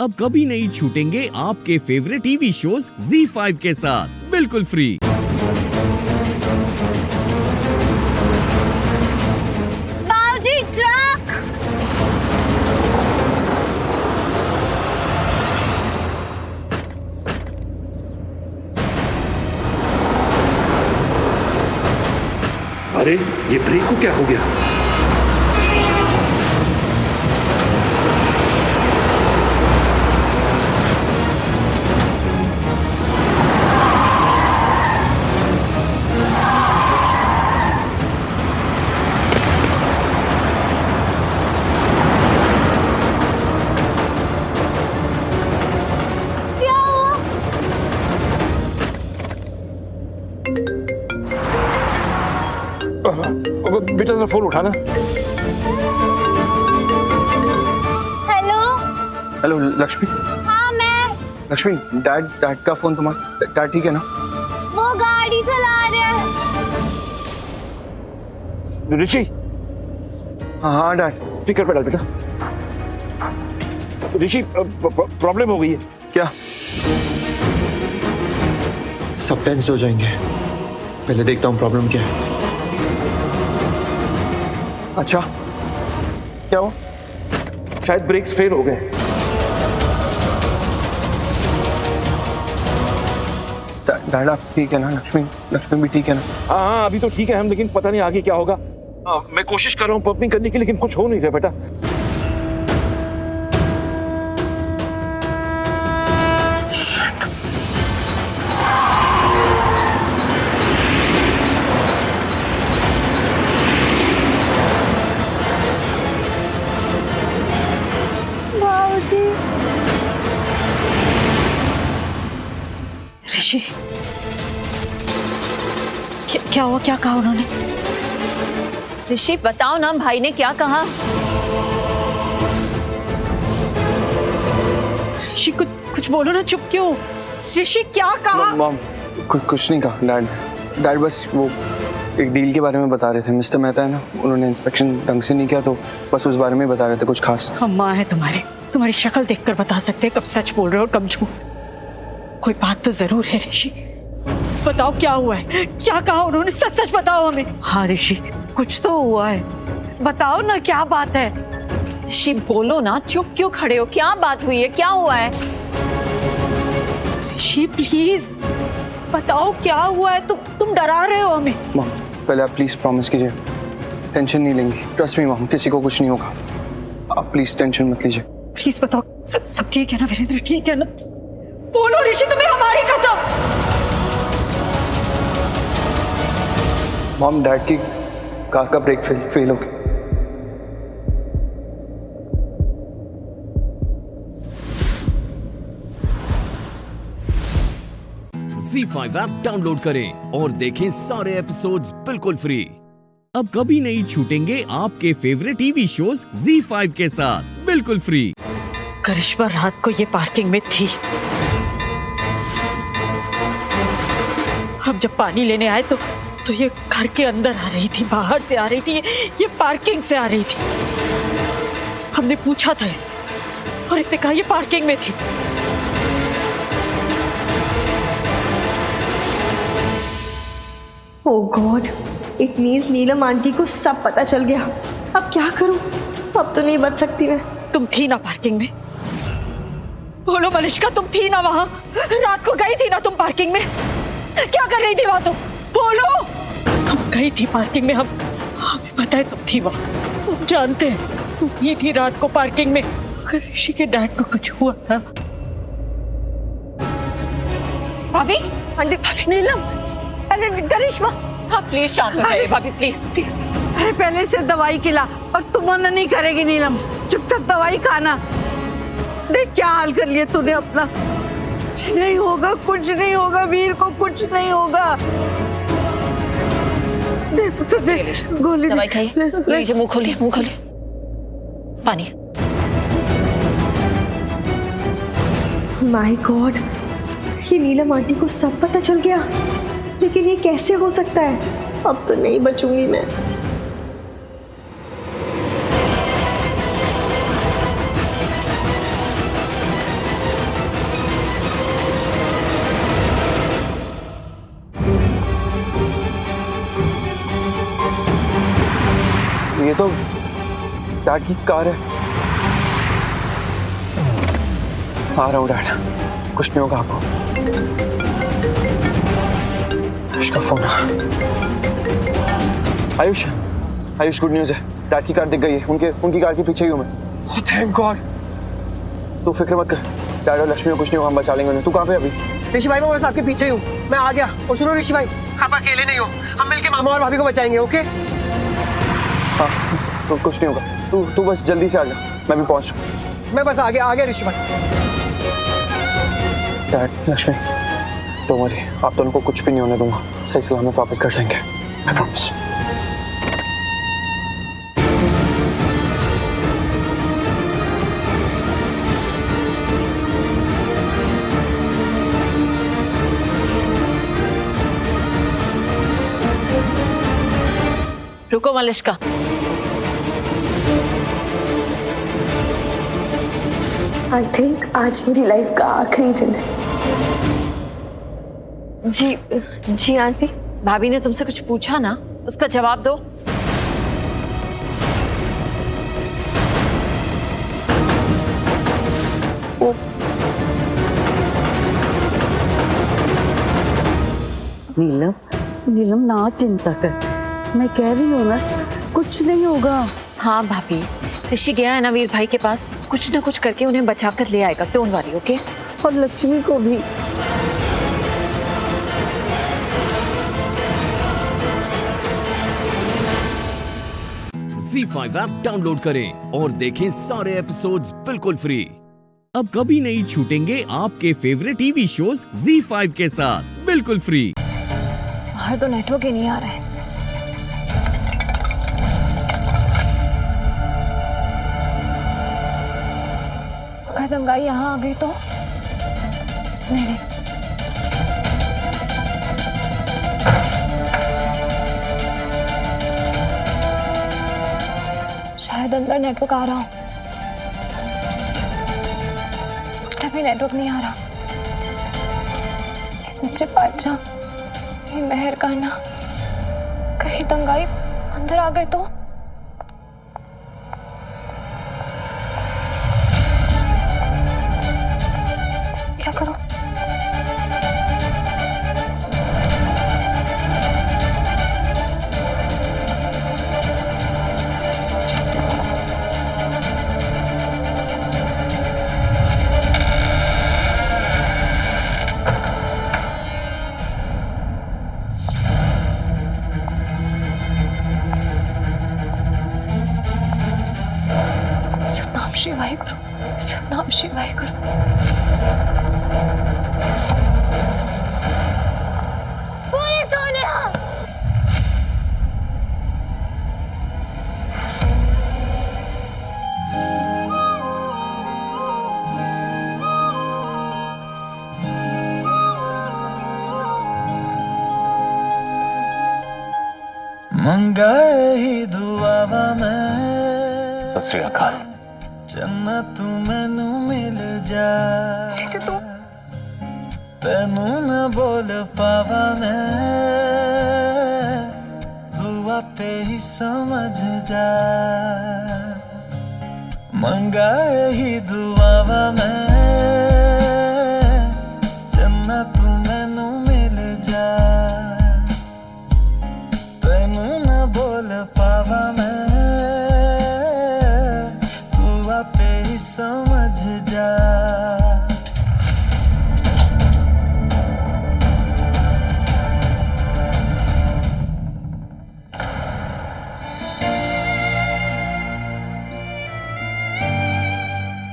अब कभी नहीं छूटेंगे आपके फेवरेट टीवी शोज ZEE5 के साथ बिल्कुल फ्री। बाबूजी ट्रक। अरे ये ब्रेक को क्या हो गया? क्या हुआ? बेटा जरा फोन उठाना। हेलो। हेलो लक्ष्मी। हाँ मैं। लक्ष्मी डैड का फोन तुम्हारा। डैड ठीक है ना? वो गाड़ी चला रहे हैं। ऋषि हाँ डैड। स्पीकर पे डाल बेटा। ऋषि प्रॉब्लम हो गई है। क्या? सब टेंस हो जाएंगे, पहले देखता हूँ प्रॉब्लम क्या है। अच्छा क्या हुआ? शायद ब्रेक्स फेल हो गए। डैड आप ठीक है ना? लक्ष्मी भी ठीक है ना? हाँ अभी तो ठीक है हम, लेकिन पता नहीं आगे क्या होगा। मैं कोशिश कर रहा हूँ पंपिंग करने की, लेकिन कुछ हो नहीं रहा बेटा। बाबूजी। ऋषि क्या हुआ? क्या कहा उन्होंने? ऋषि बताओ ना, भाई ने क्या कहा? ऋषि कुछ बोलो ना, चुप क्यों? ऋषि क्या कहा? मॉम कुछ नहीं कहा। डैड बस वो एक डील के बारे में बता रहे थे। मिस्टर मेहता है ना, उन्होंने इंस्पेक्शन ढंग से नहीं किया तो बस उस बारे में बता रहे थे कुछ खास। हम माँ है तुम्हारी शक्ल देखकर बता सकते हैं कब सच बोल रहे हो और कब झूठ। कोई बात तो जरूर है ऋषि, बताओ क्या हुआ है? क्या कहा उन्होंने? सच बताओ हमें। हाँ ऋषि, कुछ तो हुआ है, बताओ ना क्या बात है। ऋषि बोलो ना, चुप क्यों खड़े हो? क्या बात हुई है? क्या हुआ है? ऋषि प्लीज बताओ क्या हुआ है? तुम डरा रहे हो हमें। मॉम पहले आप प्लीज प्रॉमिस कीजिए, टेंशन नहीं लेंगी। ट्रस्ट मी मॉम, किसी को कुछ नहीं होगा। आप प्लीज टेंशन मत लीजिए। प्लीज बताओ सब ठीक है ना वीरेंद्र? ठीक है ना? बोलो ऋषि, तुम्हें हमारी कसम। मॉम डैड की कार का ब्रेक फेल हो गया। ZEE5 ऐप डाउनलोड करें और देखें सारे एपिसोड्स बिल्कुल फ्री। अब कभी नहीं छूटेंगे आपके फेवरेट टीवी शोज ZEE5 के साथ बिल्कुल फ्री। करिश्मा रात को ये पार्किंग में थी। हम जब पानी लेने आए तो ये घर के अंदर आ रही थी, बाहर से आ रही थी, ये पार्किंग से आ रही थी। हमने पूछा था इससे और इसने कहा ये पार्किंग में थी। Oh god, it means Neelam aunty को सब पता चल गया। अब क्या करूं? अब तो नहीं बच सकती मैं। तुम थी ना पार्किंग में? बोलो मलिष्का, तुम थी ना वहां? रात को गई थी ना तुम पार्किंग में? क्या कर रही थी वहां तुम? बोलो। तुम गई थी पार्किंग में, हमें पता है तुम थी वहां। तुम जानते हैं तुम ही थी रात को पार्किंग में। अगर ऋषि के डैड को कुछ हुआ ना। भाभी, आंटी नीलम, अरे करिश्मा, हाँ प्लीज शांत हो जाइए भाभी, प्लीज प्लीज। अरे पहले से दवाई खिला, और तुम मना नहीं करेगी नीलम, चुपचाप दवाई खाना। देख क्या हाल कर लिया तूने अपना। कुछ नहीं होगा, कुछ नहीं होगा, वीर को कुछ नहीं होगा। देख तो देख, गोली दवाई खाइए, लीजिए, मुंह खोलिए, मुंह खोलिए, पानी। माय गॉड, ये नीलम आंटी को सब पता चल गया। लेकिन ये कैसे हो सकता है? अब तो नहीं बचूंगी मैं। तो डैड की कार है। आ रहा हूँ डैड, कुछ नहीं होगा आपको। उसका phone. Ayush, Ayush good news है, डैड की कार दिख गई है। उनकी कार के पीछे ही हूँ मैं। Thank God. तू फिक्र मत कर, डैड और लक्ष्मी को कुछ नहीं होगा, हम बचा लेंगे उन्हें। तू कहाँ पे अभी? ऋषि भाई मैं बस आपके पीछे ही हूँ, मैं आ गया। और सुनो ऋषि भाई, आप अकेले नहीं हो, हम मिलके मामा और भाभी को बचाएंगे, ओके? हाँ, तो कुछ नहीं होगा। तू बस जल्दी से आ जा, मैं भी पहुँच रहा हूँ। मैं बस आ गया ऋषि भाई। डैड, लक्ष्मी, डोंट वरी, आप दोनों को कुछ भी नहीं होने दूंगा। सही सलामत वापस कर जाएंगे, आई प्रॉमिस। रुको मलिष्का, आई थिंक आज मेरी लाइफ का आखिरी दिन है। जी आंटी। भाभी ने तुमसे कुछ पूछा ना, उसका जवाब दो। नीलम ना चिंता कर, मैं कह रही हूँ ना, कुछ नहीं होगा। हाँ भाभी, ऋषि गया है ना वीर भाई के पास, कुछ ना कुछ करके उन्हें बचा कर ले आएगा। Don't worry, okay? और लक्ष्मी को भी। ZEE5 ऐप डाउनलोड करें और देखें सारे एपिसोड्स बिल्कुल फ्री। अब कभी नहीं छूटेंगे आपके फेवरेट टीवी शोज ZEE5 के साथ बिल्कुल फ्री। बाहर तो नेटवर्क ही नहीं आ रहा है। अगर दंगाई यहाँ आ गई तो नहीं। शायद अंदर नेटवर्क आ रहा हो, तभी नेटवर्क नहीं आ रहा। ये सच्चे बादशाह, ये मेहर करना, कहीं दंगाई अंदर आ गए तो? क्या करो? सतनाम शिवाय गुरु, सतनाम शिवाय गुरु। बोले सोनिया। मंगाए ही दुआवा मैं सत श्री अकाल। जन्नत मैनू मिल जा, तू तेनू न बोल पावा मैं, तू आपे ही समझ जा। मंगाए ही दुआवा मैं, जन्नत मैनू मिल जा, तेनू न बोल पावा मैं, तू आपे ही समझ जा।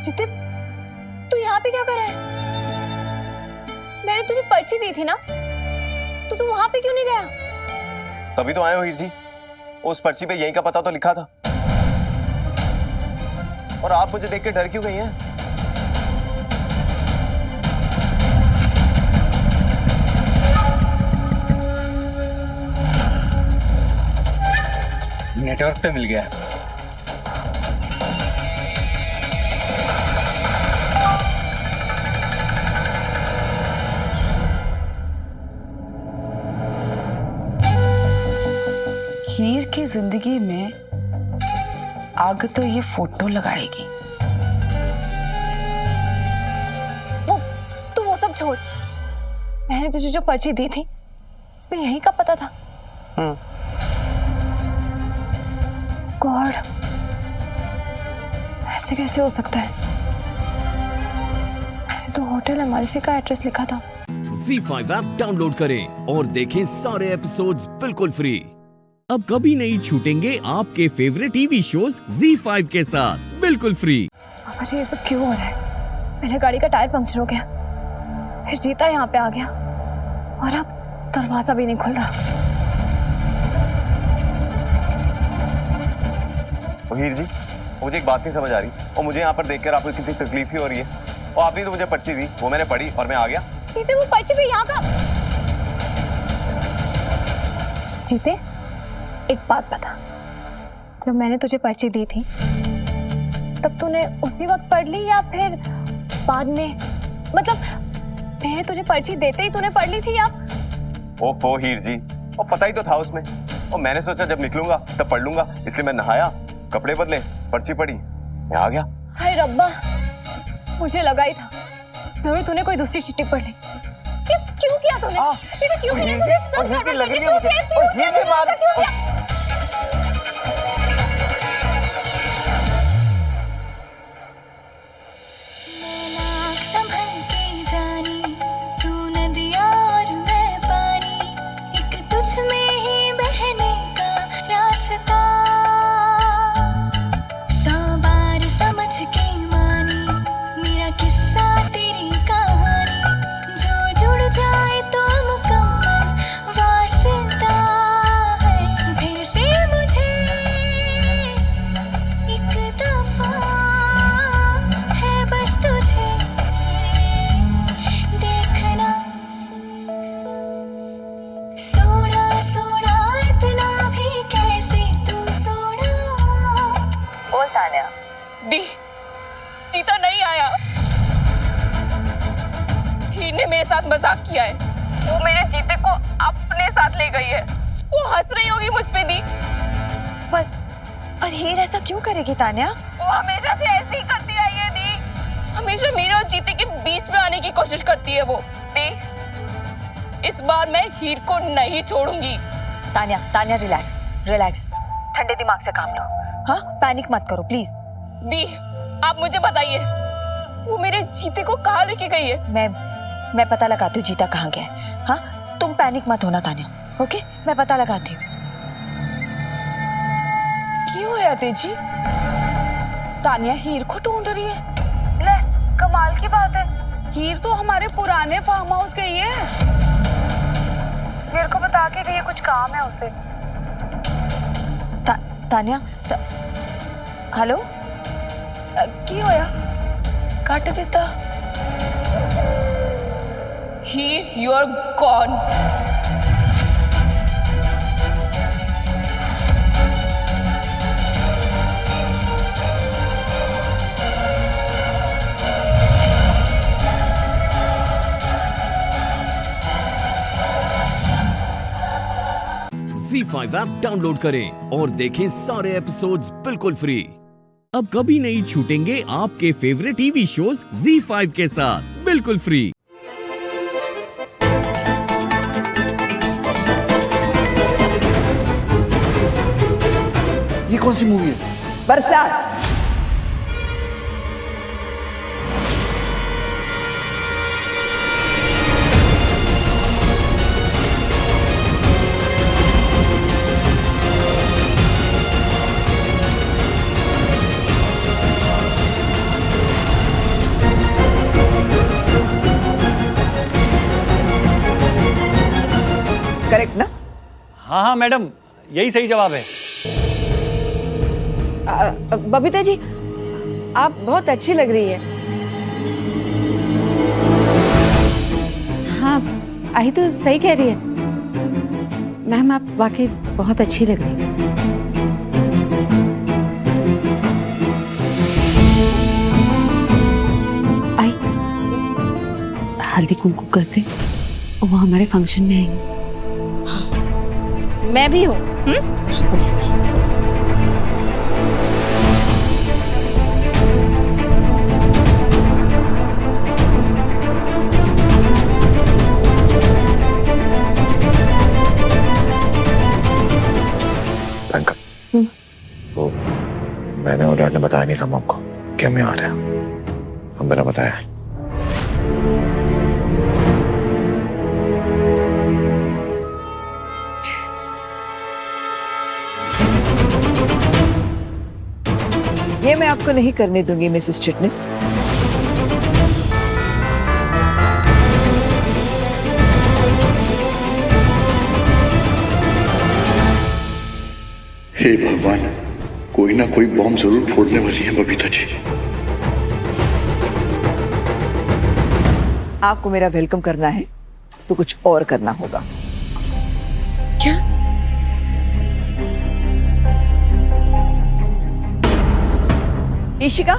जितिन, तू यहाँ पे क्या कर रहा है? मैंने तुझे पर्ची दी थी ना, तो तू वहां पे क्यों नहीं गया? तभी तो आए हो हीर जी, उस पर्ची पे यहीं का पता तो लिखा था। और आप मुझे देख के डर क्यों गई हैं? नेटवर्क पे मिल गया। हीर की जिंदगी में आग तो ये फोटो लगाएगी। वो सब छोड़, मैंने तुझे जो पर्ची दी थी उसमें यही का पता था। गॉड, ऐसे कैसे हो सकता है? मैंने तो होटल अमाल्फी का एड्रेस लिखा था। ZEE5 ऐप डाउनलोड करें और देखें सारे एपिसोड्स बिल्कुल फ्री। अब कभी नहीं छूटेंगे आपके फेवरेट टीवी शोज ZEE5 के साथ बिल्कुल फ्री। मुझे ये सब क्यों हो रहा है? पहले गाड़ी का टायर पंक्चर हो गया, फिर जीता यहाँ पे आ गया और अब दरवाजा भी नहीं खुल रहा। हीर जी, मुझे एक बात नहीं समझ आ रही और मुझे यहाँ पर देखकर आपको कितनी तकलीफ ही हो रही है। और आपने तो मुझे पर्ची दी, वो मैंने पढ़ी और मैं आ गया। जीते, वो पर्ची भी यहाँ का। जीते, एक बात बता, जब मैंने तुझे पर्ची दी थी तब तूने उसी वक्त पढ़ ली या फिर बाद में? मतलब मैंने तुझे पर्ची देते ही तूने पढ़ ली थी या? ओफो हीर जी, और पता ही तो था उसमें, और मैंने सोचा जब निकलूंगा तब पढ़ लूंगा, इसलिए मैं नहाया, कपड़े बदले, पर्ची पढ़ी, मैं आ गया। हाय रब्बा, मुझे लगा ही था जरूर तूने कोई दूसरी चिट्ठी पढ़ ली। क्यों किया तूने? क्यों किया? जीता नहीं आया। हीर ने मेरे साथ मजाक किया है। वो मेरे जीते को अपने साथ ले गई है। वो हंस रही होगी मुझ पे दी। पर हीर ऐसा क्यों करेगी तान्या? वो हमेशा से ऐसे ही करती आई है दी। हमेशा मेरे और जीते के बीच में आने की कोशिश करती है वो। दी, इस बार मैं हीर को नहीं छोड़ूंगी। तान्या रिलैक्स रिलैक्स, ठंडे दिमाग से काम लो। हाँ, पैनिक मत करो प्लीज। दी, आप मुझे बताइए वो मेरे जीते को कहाँ लेके गई है? मैं पता लगाती हूँ जीता कहाँ गया है। हाँ, तुम पैनिक मत होना तान्या, ओके? मैं पता लगाती हूँ। क्यों है तेजी? तान्या हीर को ढूंढ रही है। ले, कमाल की बात है, हीर तो हमारे पुराने फार्म हाउस गई है। मेरे को बता के गई, कुछ काम है उसे। तान्या, हेलो? की होया? काट देता। Here you are gone. ZEE5 app download करें और देखें सारे एपिसोड्स बिल्कुल फ्री। अब कभी नहीं छूटेंगे आपके फेवरेट टीवी शोज ZEE5 के साथ बिल्कुल फ्री। ये कौन सी मूवी है? बरसात। करेक्ट ना? हाँ हाँ मैडम, यही सही जवाब है। बबीता जी, आप बहुत अच्छी लग रही है। हाँ, आई तो सही कह रही है मैम, आप वाकई बहुत अच्छी लग रही है। आई, हल्दी कुमकुम करते, वो हमारे फंक्शन में आएंगे। मैं भी हूँ। डैड ने बताया नहीं था मॉम को कि हम यहाँ आ रहे हैं। हम बिना बताया। ये मैं आपको नहीं करने दूंगी मिसेस चिटनिस। हे भगवान, कोई ना कोई बॉम्ब जरूर फोड़ने वाली है बबीता जी। आपको मेरा वेलकम करना है तो कुछ और करना होगा। क्या? ईशिका,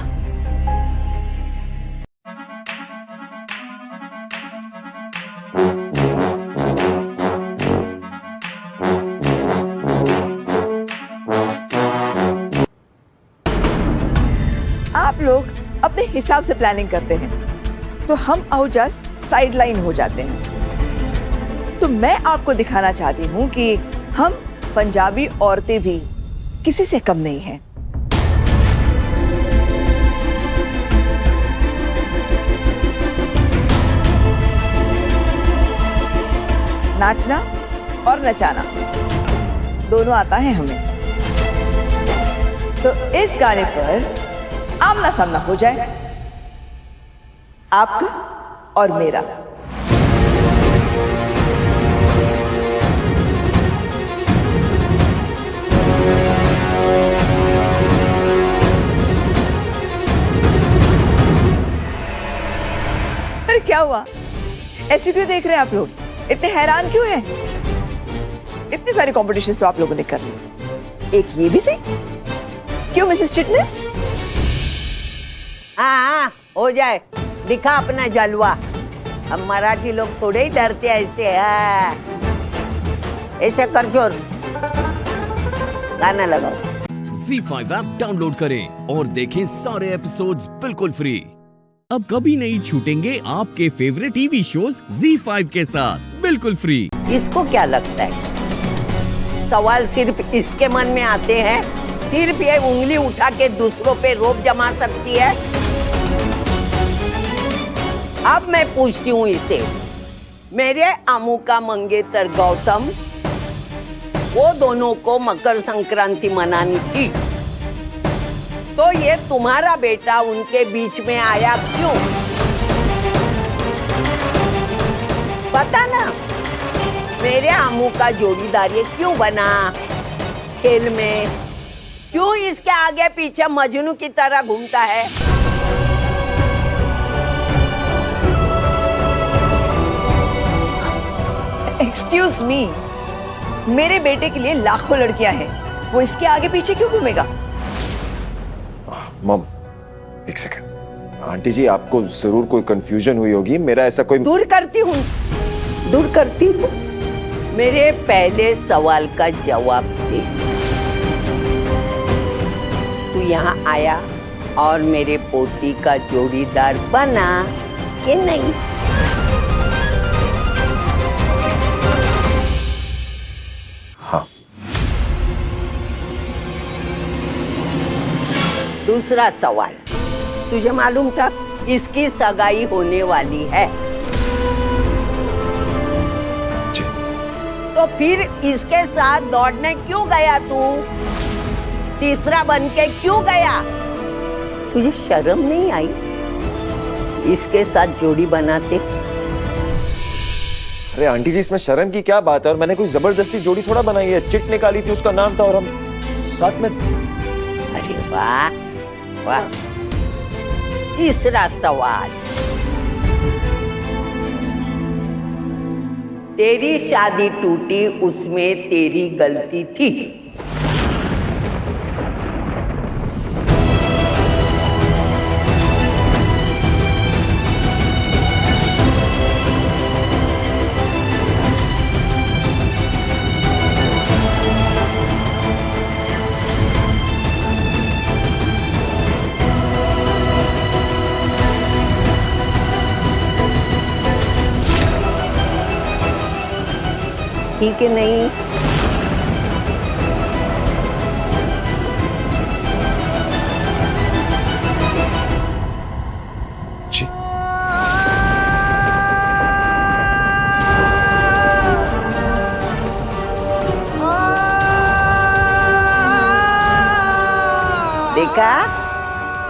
आप लोग अपने हिसाब से प्लानिंग करते हैं तो हम औजस साइडलाइन हो जाते हैं। तो मैं आपको दिखाना चाहती हूं कि हम पंजाबी औरतें भी किसी से कम नहीं हैं। नाचना और नचाना दोनों आता है हमें। तो इस गाने पर आमना सामना हो जाए, आपका और मेरा। अरे क्या हुआ, ऐसे क्यों देख रहे हैं आप लोग? इतने हैरान क्यों हैं? इतने सारे कॉम्पिटिशन्स तो आप लोगों ने कर लिए, एक ये भी सही। क्यों मिसेस चिटनिस? हाँ, हो जाए, दिखा अपना जलवा। हम मराठी लोग थोड़े ही डरते ऐसे। ऐसे कर जोर, गाना लगाओ। ZEE5 ऐप डाउनलोड करें और देखें सारे एपिसोड्स बिल्कुल फ्री। अब कभी नहीं छूटेंगे आपके फेवरेट टीवी शोज ZEE5 के साथ बिल्कुल फ्री। इसको क्या लगता है सवाल सिर्फ इसके मन में आते हैं? सिर्फ ये उंगली उठा के दूसरों पे रोब जमा सकती है? अब मैं पूछती हूँ इसे, मेरे अमू का मंगेतर गौतम, वो दोनों को मकर संक्रांति मनानी थी, तो ये तुम्हारा बेटा उनके बीच में आया क्यों? पता ना, मेरे अमू का जोड़ीदार ये क्यों बना खेल में? क्यों इसके आगे पीछे मजनू की तरह घूमता है? एक्सक्यूज मी, मेरे बेटे के लिए लाखों लड़कियां हैं, वो इसके आगे पीछे क्यों घूमेगा? मॉम, एक सेकंड। आंटी जी, आपको जरूर कोई कंफ्यूजन हुई होगी। मेरा ऐसा कोई दूर करती हूँ। मेरे पहले सवाल का जवाब दे। तू यहाँ आया और मेरे पोती का जोड़ीदार बना कि नहीं? हाँ। दूसरा सवाल, तुझे मालूम था इसकी सगाई होने वाली है? जी। तो फिर इसके साथ दौड़ने क्यों गया तू? तीसरा बन के क्यों गया? तुझे शर्म नहीं आई इसके साथ जोड़ी बनाते? अरे आंटी जी, इसमें शर्म की क्या बात है? और मैंने कोई जबरदस्ती जोड़ी थोड़ा बनाई है। चिट निकाली थी, उसका नाम था, और हम साथ में। अरे वाह वाह। तीसरा सवाल, तेरी शादी टूटी, उसमें तेरी गलती थी? ठीक है नहीं?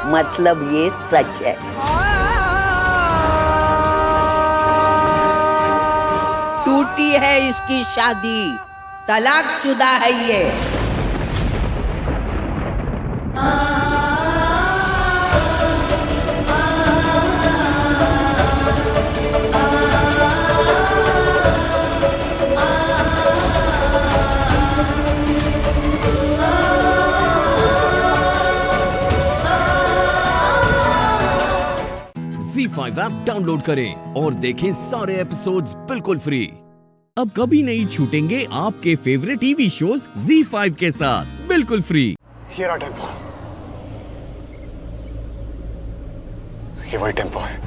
मतलब ये सच है। टूटी है इसकी शादी, तलाकशुदा है ये। ZEE5 ऐप डाउनलोड करें और देखें सारे एपिसोड्स बिल्कुल फ्री। अब कभी नहीं छूटेंगे आपके फेवरेट टीवी शोज ZEE5 के साथ बिल्कुल फ्री। ये रहा टेम्पो, ये वही टेम्पो है।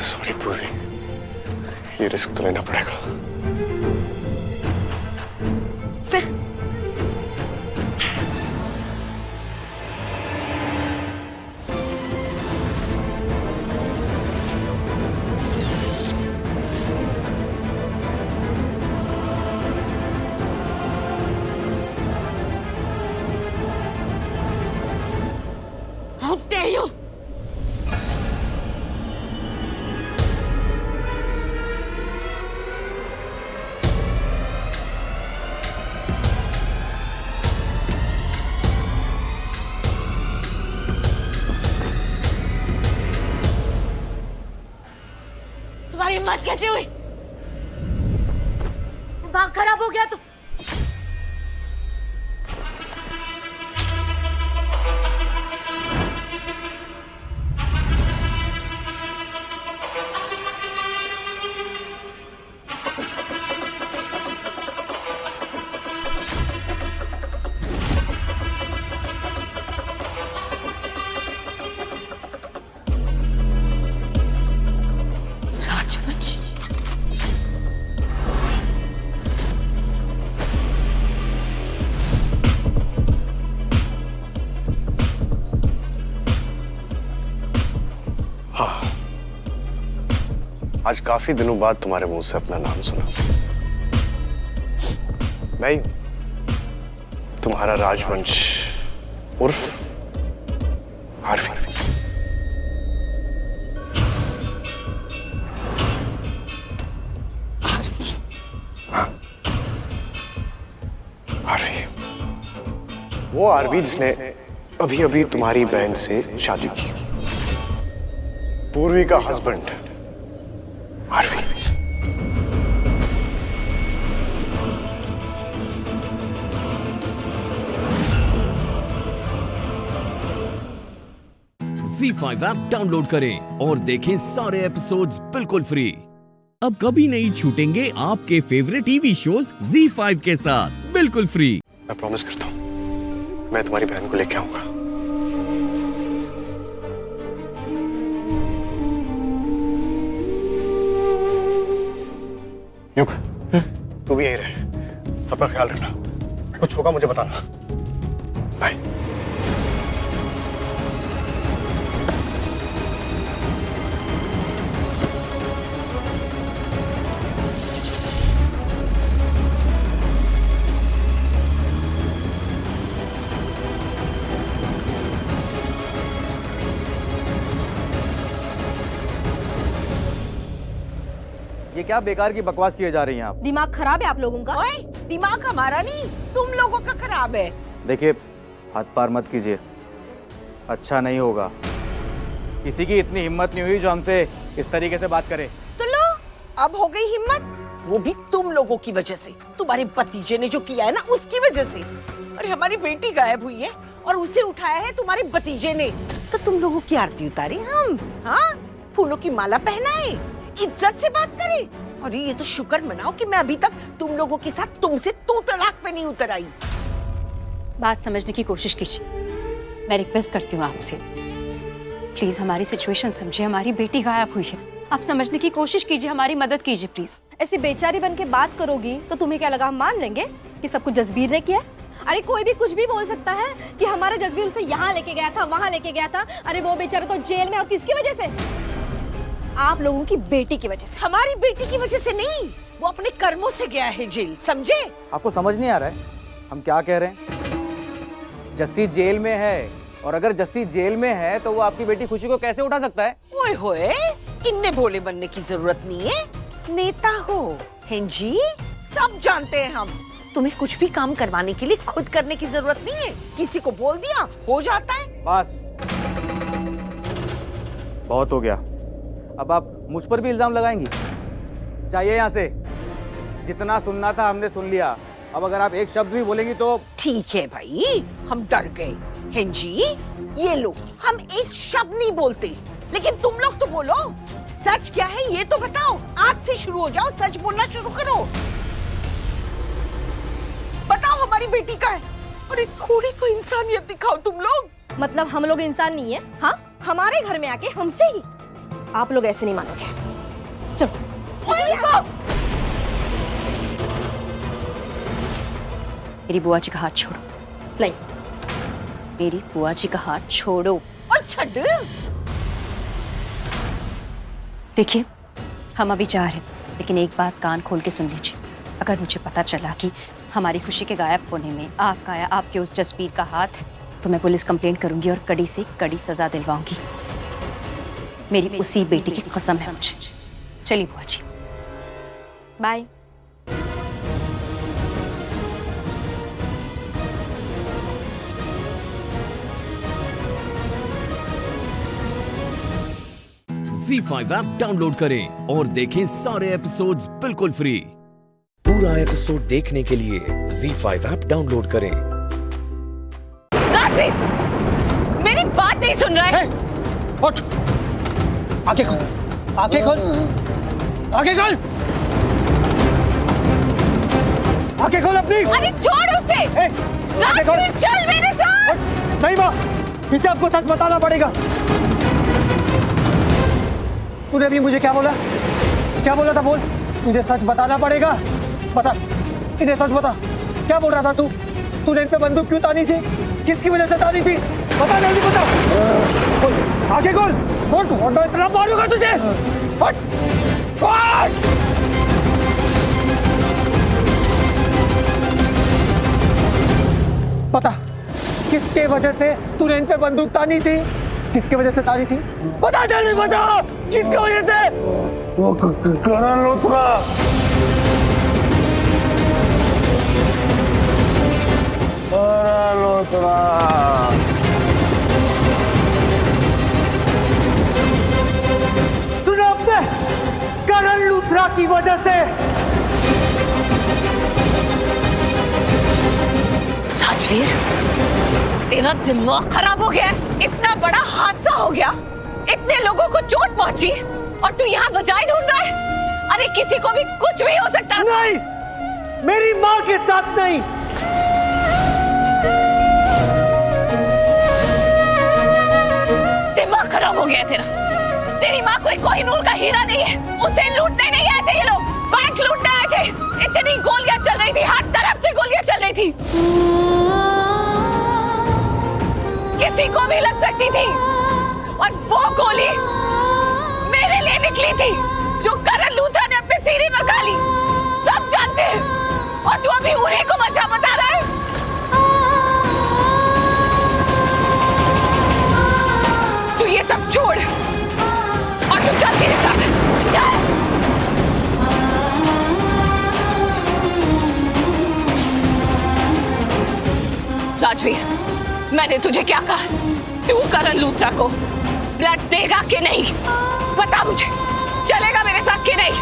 सॉरी पूर्वी, ये रिस्क तो लेना पड़ेगा। How dare you! तुम्हारी हिम्मत कैसे हुई? दिमाग खराब हो गया तो? राजवंश हाँ, आज काफी दिनों बाद तुम्हारे मुंह से अपना नाम सुना। मैं ही तुम्हारा राजवंश उर्फ हार्वी। हार्वी, वो हार्वी जिसने अभी अभी तुम्हारी बहन से शादी की, पूर्वी का husband Harvey. ZEE5 app download करें और देखें सारे एपिसोड्स बिल्कुल फ्री। अब कभी नहीं छूटेंगे आपके फेवरेट टीवी शोज ZEE5 के साथ बिल्कुल फ्री। मैं प्रॉमिस करता हूँ, मैं तुम्हारी बहन को लेके आऊंगा। युग, तू भी यहीं रहे, सबका ख्याल रखना। कुछ होगा मुझे बताना। बाय। ये क्या बेकार की बकवास किए जा रही हैं आप? दिमाग खराब है आप लोगों का? ओए, दिमाग हमारा नहीं, तुम लोगों का खराब है। देखिए, हाथ पार मत कीजिए, अच्छा नहीं होगा। किसी की इतनी हिम्मत नहीं हुई जो हमसे इस तरीके से बात करे। तो लो, अब हो गई हिम्मत, वो भी तुम लोगों की वजह से। तुम्हारे भतीजे ने जो किया है ना, उसकी वजह से। अरे हमारी बेटी गायब हुई है और उसे उठाया है तुम्हारे भतीजे ने, तो तुम लोगों की आरती उतारे हम, हाँ? फूलों की माला पहनाए, इज्जत से बात करे। और ये तो शुक्र मनाओ कि मैं अभी तक तुम लोगों के साथ तुमसे तू तड़ाक पे नहीं उतर आई। बात समझने की कोशिश कीजिए, मैं रिक्वेस्ट करती हूँ आपसे, प्लीज हमारी सिचुएशन समझिए। हमारी बेटी गायब हुई है, आप समझने की कोशिश कीजिए, हमारी मदद कीजिए प्लीज। ऐसी बेचारी बन के बात करोगी तो तुम्हें क्या लगा हम मान लेंगे कि सब कुछ जसबीर ने किया? अरे कोई भी कुछ भी बोल सकता है कि हमारा जसबीर उसे यहाँ लेके गया था, वहाँ लेके गया था। अरे वो बेचारा तो जेल में, और किसकी वजह से? आप लोगों की बेटी की वजह से। हमारी बेटी की वजह से नहीं, वो अपने कर्मों से गया है जेल, समझे? आपको समझ नहीं आ रहा है हम क्या कह रहे हैं? जस्सी जेल में है, और अगर जस्सी जेल में है तो वो आपकी बेटी खुशी को कैसे उठा सकता है? ओए होए, इन्ने भोले बनने की जरूरत नहीं है। नेता हो, हैं जी, सब जानते हैं हम। तुम्हें कुछ भी काम करवाने के लिए खुद करने की जरूरत नहीं है, किसी को बोल दिया हो जाता है। बस बहुत हो गया, अब आप मुझ पर भी इल्जाम लगाएंगी? चाहिए यहाँ से, जितना सुनना था हमने सुन लिया। अब अगर आप एक शब्द भी बोलेंगी तो ठीक है भाई, हम डर गए। हैं जी, ये लो, हम एक शब्द नहीं बोलते, लेकिन तुम लोग तो बोलो। सच क्या है ये तो बताओ, आज से शुरू हो जाओ, सच बोलना शुरू करो। बताओ हमारी बेटी का है। अरे थोड़ी तो इंसानियत दिखाओ तुम लोग। मतलब हम लोग इंसान नहीं है? हाँ, हमारे घर में आके हमसे ही? आप लोग ऐसे नहीं मानोगे। चलो। मेरी बुआ जी का हाथ छोड़ो। नहीं, मेरी बुआ जी का हाथ छोड़ो। अच्छा देखिए, हम अभी जा रहे हैं, लेकिन एक बात कान खोल के सुन लीजिए। अगर मुझे पता चला कि हमारी खुशी के गायब होने में आपका या आपके उस जसबीर का हाथ, तो मैं पुलिस कंप्लेंट करूंगी और कड़ी से कड़ी सजा दिलवाऊंगी। मेरी उसी बेटी की कसम है मुझे। चलिए बुआ जी, बाय। ZEE5 ऐप डाउनलोड करें और देखें सारे एपिसोड्स बिल्कुल फ्री। पूरा एपिसोड देखने के लिए ZEE5 ऐप डाउनलोड करें। राजवीर, मेरी बात नहीं सुन रहा है। उठ, आंखें खोल, आंखें खोल, आंखें खोल, आंखें खोल अपनी। अरे छोड़ उसे। राजवीर, चल मेरे साथ। नहीं माँ, इसे आपको सच बताना पड़ेगा। तूने अभी मुझे क्या बोला? क्या बोला था? बोल। तुझे सच बताना पड़ेगा। बता, इन्हें सच बता, क्या बोल रहा था तू? तूने इन पे बंदूक क्यों तानी थी? किसकी वजह से तानी थी? बता, जल्दी बता। खोल, आगे खोल, खोल, तू इतना मारूंगा तुझे। हट, हट। बता, किसके वजह से तूने इन पे बंदूक तानी थी? किसकी वजह से तानी थी? बता, जल्दी बता, किसकी वजह से? वो करण लूथरा। करण लूथरा। तूने अपने करण लूथरा की वजह से। राजवीर, तेरा दिमाग खराब हो गया है। इतना बड़ा हादसा हो गया, इतने लोगों को चोट पहुंची, और तू यहाँ बजाय ढूंढ रहा है। अरे किसी को भी कुछ भी हो सकता है। नहीं, मेरी माँ के साथ नहीं। दिमाग खराब हो गया है तेरा। तेरी माँ कोई कोहिनूर का हीरा नहीं है। उसे लूटने नहीं आए थे ये लोग, बैंक लूटने आए थे। इतनी गोलियां चल रही थी, हर तरफ से गोलियां चल रही थी। किसी को भी लग सकती थी, और वो गोली मेरे लिए निकली थी, जो करण लूथरा ने अपने सीने पर खा ली। सब जानते हैं, और तू अभी उन्हीं को बचा बता रहा है। तू ये सब छोड़ और तू चल मेरे साथ। चल। राजवीर, मैंने तुझे क्या कहा? तू करण लूथरा को ब्लड देगा कि नहीं? बता मुझे, चलेगा मेरे साथ की नहीं।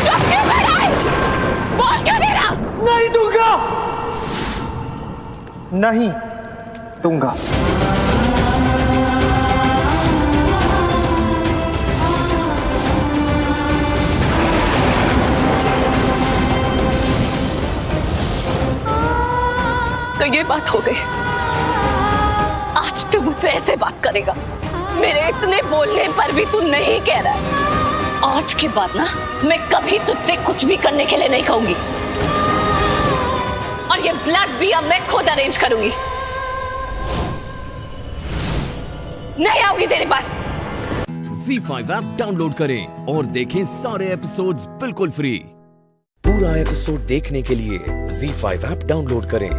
चुप क्यों कर रहा है? बोल क्यों दे रहा? नहीं दूंगा, नहीं दूंगा। तो ये बात हो गई। आज तू मुझसे ऐसे बात करेगा? मेरे इतने बोलने पर भी तू नहीं कह रहा है। आज के बाद ना मैं कभी तुझसे कुछ भी करने के लिए नहीं कहूंगी। और ये ब्लड भी अब मैं खुद अरेंज करूंगी। नहीं आऊंगी तेरे पास। ZEE5 ऐप डाउनलोड करें और देखें सारे एपिसोड्स बिल्कुल फ्री। पूरा एपिसोड देखने के लिए ZEE5 ऐप डाउनलोड करें।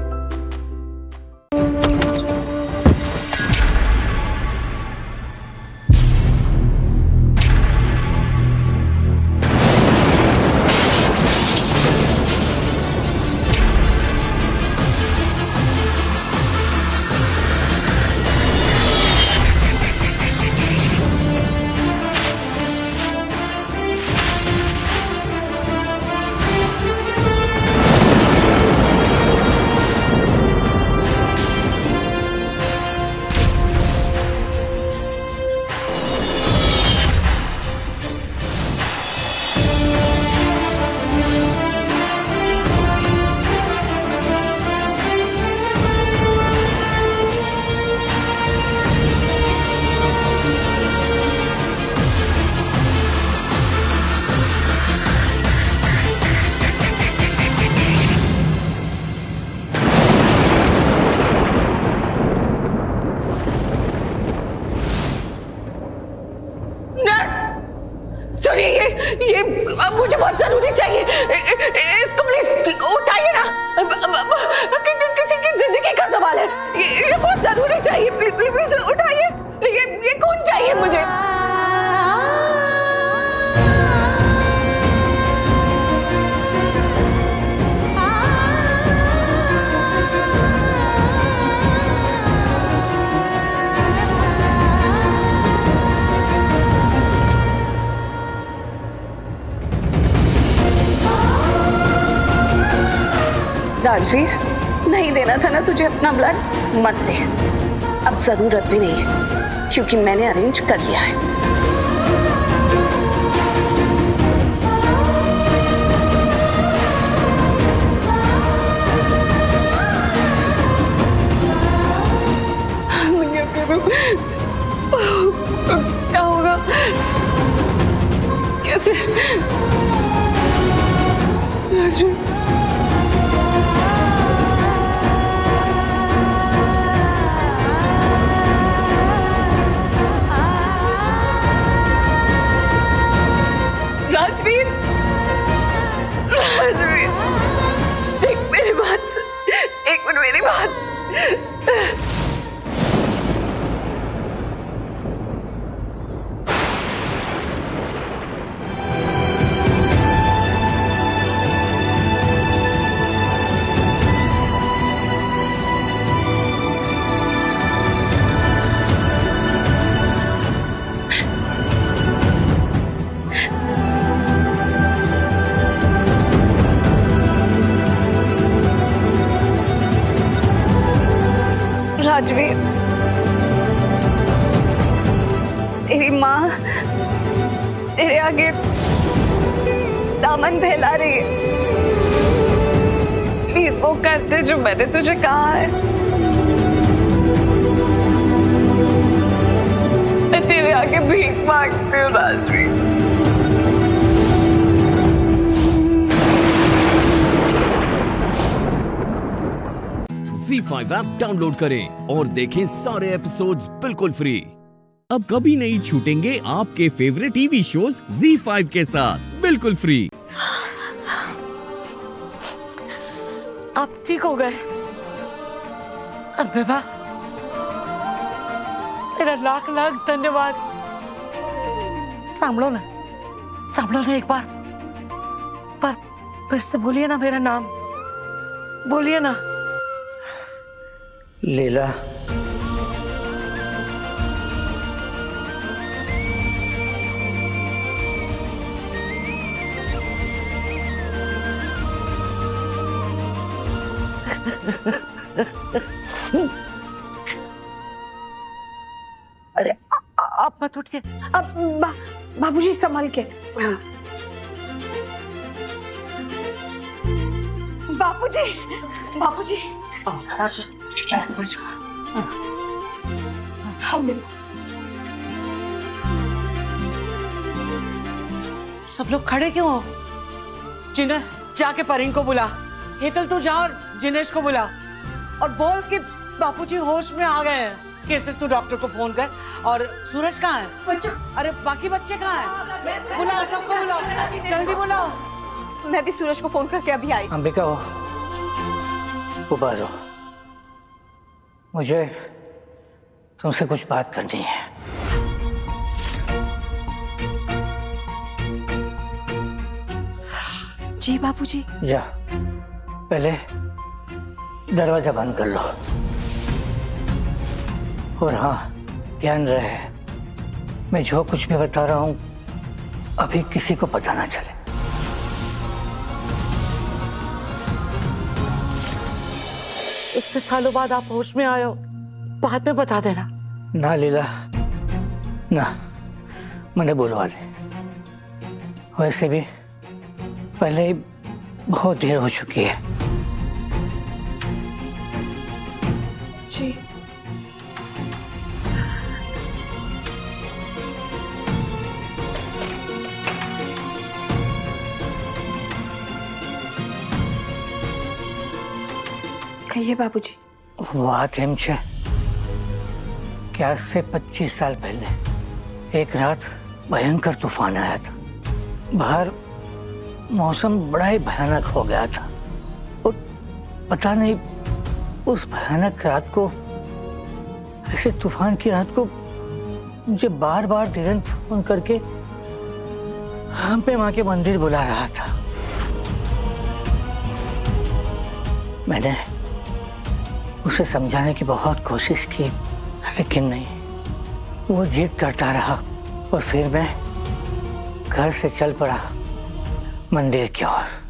ये अब मुझे बहुत जरूरी चाहिए। इसको प्लीज उठाइए ना। किसी की जिंदगी का सवाल है। ये बहुत जरूरी चाहिए। प्लीज उठाइए। ये खून चाहिए मुझे। राजवीर, नहीं देना था ना तुझे अपना ब्लड? मत दे, अब जरूरत भी नहीं है क्योंकि मैंने अरेंज कर लिया है। क्या होगा? कैसे? राजवीर, राजवीर, राजवीर, देख मेरी बात, एक मिनट मेरी बात। राजवीर, तेरी माँ तेरे आगे दामन फैला रही है। प्लीज वो कर दे जो मैंने तुझे कहा है। मैं तेरे आगे भीख मांगती हूँ राजवीर। ZEE5 ऐप डाउनलोड करें और देखें सारे एपिसोड्स बिल्कुल फ्री। अब कभी नहीं छूटेंगे आपके फेवरेट टीवी शोज ZEE5 के साथ बिल्कुल फ्री। आप ठीक हो गए? अम्बेबा, तेरा लाख लाख धन्यवाद। सांभलो ना एक बार, पर फिर से बोलिए ना मेरा नाम, बोलिए ना। लीला, अरे आप मत उठिए। अब बाबूजी संभल के। बापूजी, बापूजी, सब लोग खड़े क्यों हो? जिनेश, जाके परिन को बुला। हेतल तू जा और जिनेश को बुला और बोल कि बापूजी होश में आ गए हैं। केसर तू डॉक्टर को फोन कर। और सूरज कहाँ है? अरे बाकी बच्चे कहाँ हैं? बुलाओ, सबको बुलाओ, जल्दी बुलाओ। मैं भी सूरज को फोन करके अभी आई। अंबिका हो, उबारो, मुझे तुमसे कुछ बात करनी है। जी बापूजी। जा, पहले दरवाजा बंद कर लो। और हाँ, ध्यान रहे, मैं जो कुछ भी बता रहा हूँ अभी किसी को पता ना चले। इतने सालों बाद आप होश में आए हो, बाद में बता देना। ना लीला, ना, मैंने बुलवा दे। वैसे भी पहले ही बहुत देर हो चुकी है। जी। कहिए बाबूजी। बात है कि आज से 25 साल पहले एक रात भयंकर तूफान आया था। बाहर मौसम बड़ा ही भयानक हो गया था और पता नहीं उस भयानक रात को, ऐसे तूफान की रात को मुझे बार बार धीरेन फोन करके हम पे माँ के मंदिर बुला रहा था। मैंने उसे समझाने की बहुत कोशिश की, लेकिन नहीं, वो जिद करता रहा और फिर मैं घर से चल पड़ा मंदिर की ओर।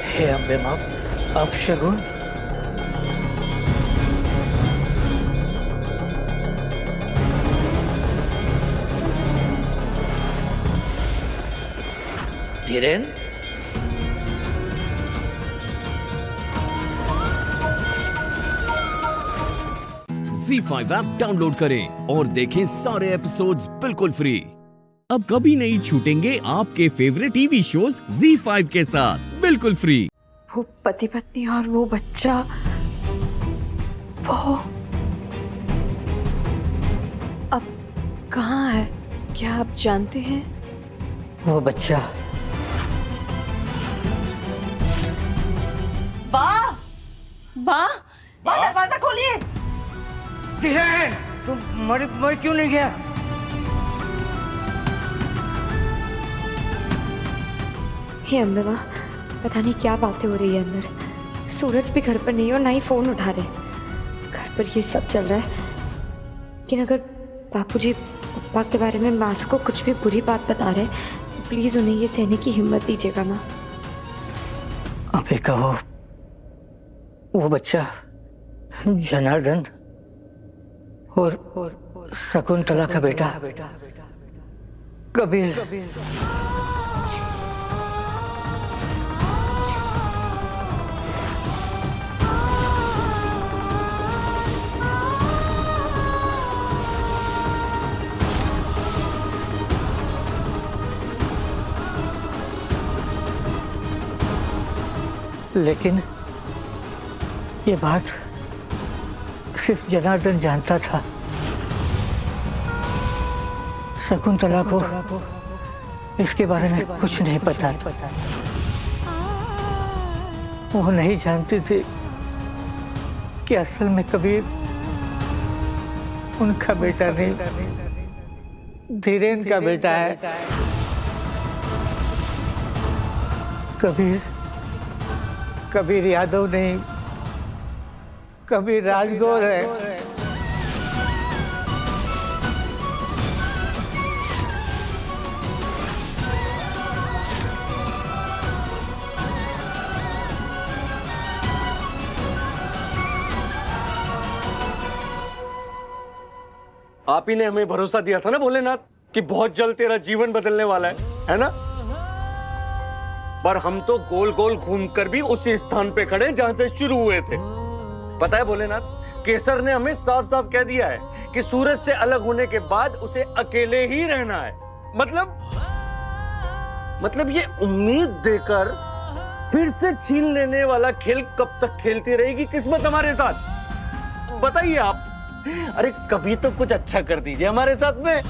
हे अम्बे माँ, अब शगुन। धीरेन, Z5 ऐप डाउनलोड करें और देखें सारे एपिसोड्स बिल्कुल फ्री। अब कभी नहीं छूटेंगे आपके फेवरेट टीवी शोज Z5 के साथ बिल्कुल फ्री। वो पति पत्नी और वो बच्चा, वो अब कहाँ है? क्या आप जानते हैं? वो बच्चा वाह, वाह, वाह, दरवाजा खोलिए। धीरेन, तुम मर क्यों नहीं गया? हे अम्बे माँ, पता नहीं क्या बातें हो रही है अंदर। सूरज भी घर पर नहीं और ना ही फोन उठा रहे। घर पर ये सब चल रहा है, लेकिन अगर बापूजी पप्पा के बारे में मासू को कुछ भी बुरी बात बता रहे, तो प्लीज उन्हें ये सहने की हिम्मत दीजिएगा माँ। अबे कहो, वो बच्चा जनार्दन और शकुंतला का बेटा कबीर। लेकिन ये बात सिर्फ जनार्दन जानता था। शकुंतला को इसके बारे में कुछ नहीं पता। वो नहीं जानती थी कि असल में कबीर उनका बेटा नहीं, धीरेन का बेटा है। कबीर यादव नहीं, कबीर राजगौर है। आप ही ने हमें भरोसा दिया था ना भोलेनाथ कि बहुत जल्द तेरा जीवन बदलने वाला है ना? पर हम तो गोल गोल घूमकर भी उसी स्थान पे खड़े जहां से शुरू हुए थे। पता है भोलेनाथ, केसर ने हमें साफ साफ कह दिया है कि सूरज से अलग होने के बाद उसे अकेले ही रहना है। मतलब ये उम्मीद देकर फिर से छीन लेने वाला खेल कब तक खेलती रहेगी किस्मत हमारे साथ? बताइए आप। अरे कभी तो कुछ अच्छा कर दीजिए हमारे साथ में।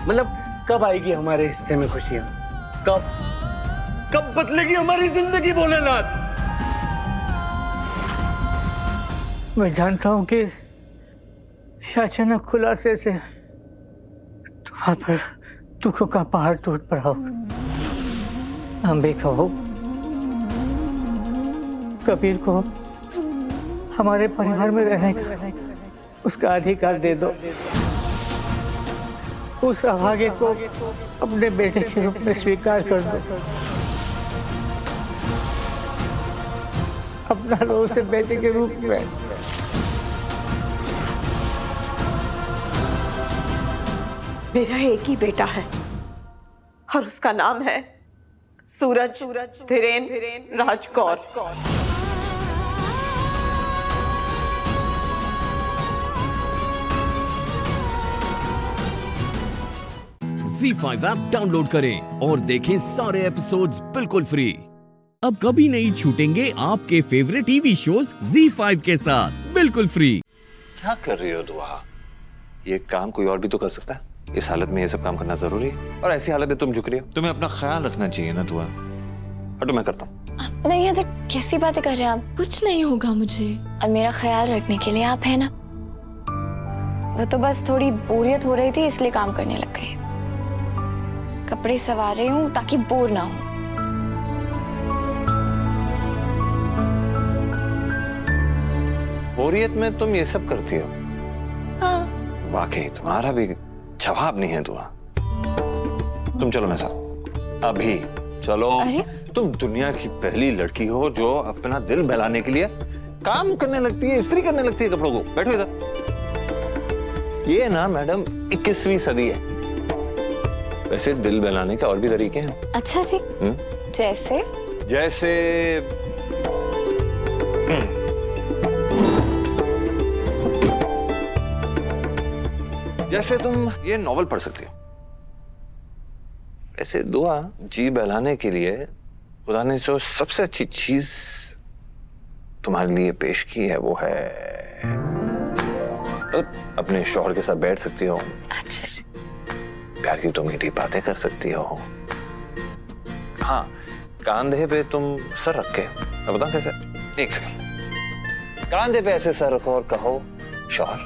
मतलब कब आएगी हमारे हिस्से में खुशियां? कब बदलेगी हमारी जिंदगी भोलेनाथ? मैं जानता हूं कि ये अचानक खुलासे से तुम्हारे पर दुखों का पहाड़ टूट पड़ा हो। अंबिका हो, कबीर को हमारे परिवार में रहने का उसका अधिकार दे दो। उस अभागे को अपने बेटे के रूप में स्वीकार कर दो। अपना लो उसे बेटे के रूप में। मेरा एक ही बेटा है और उसका नाम है सूरज Dhirendra Rajkaur. ZEE5 app download करें और देखें सारे एपिसोड्स बिल्कुल फ्री। अब कभी नहीं छूटेंगे आपके फेवरेट टीवी शोज ZEE5 के साथ बिल्कुल फ्री। क्या कर रही हो दुआ? ये काम कोई और भी तो कर सकता है। इस हालत में ये सब काम करना जरूरी है और ऐसी हालत में तुम झुक रही हो। तुम्हें अपना ख्याल रखना चाहिए ना दुआ। हटो, मैं करता हूँ। नहीं यार, कैसी बातें कर रहे हैं आप? कुछ नहीं होगा मुझे, और मेरा ख्याल रखने के लिए आप है ना। वो तो बस थोड़ी बोरियत हो रही थी इसलिए काम करने लग गई। कपड़े सवार रही हूँ ताकि बोर ना हो। बोरियत में तुम ये सब करती हो? हाँ। वाकई तुम्हारा भी जवाब नहीं है दुआ। तुम चलो मेरे साथ अभी चलो। तुम दुनिया की पहली लड़की हो जो अपना दिल बहलाने के लिए काम करने लगती है, इस्त्री करने लगती है कपड़ों को। बैठो इधर। ये ना मैडम 21वीं सदी है। वैसे दिल बहलाने के और भी तरीके हैं। अच्छा जी। जैसे जैसे तुम ये नॉवल पढ़ सकती हो। ऐसे दुआ जी बहलाने के लिए खुदा ने जो सबसे अच्छी चीज तुम्हारे लिए पेश की है वो है अपने शौहर के साथ बैठ सकती हो। अच्छा जी। प्यार की तो मीठी बातें कर सकती हो। हाँ, कांधे पे तुम सर रख के, मैं बताऊं कैसे? एक सेकंड। कांधे पे ऐसे सर रखो और कहो, शौहर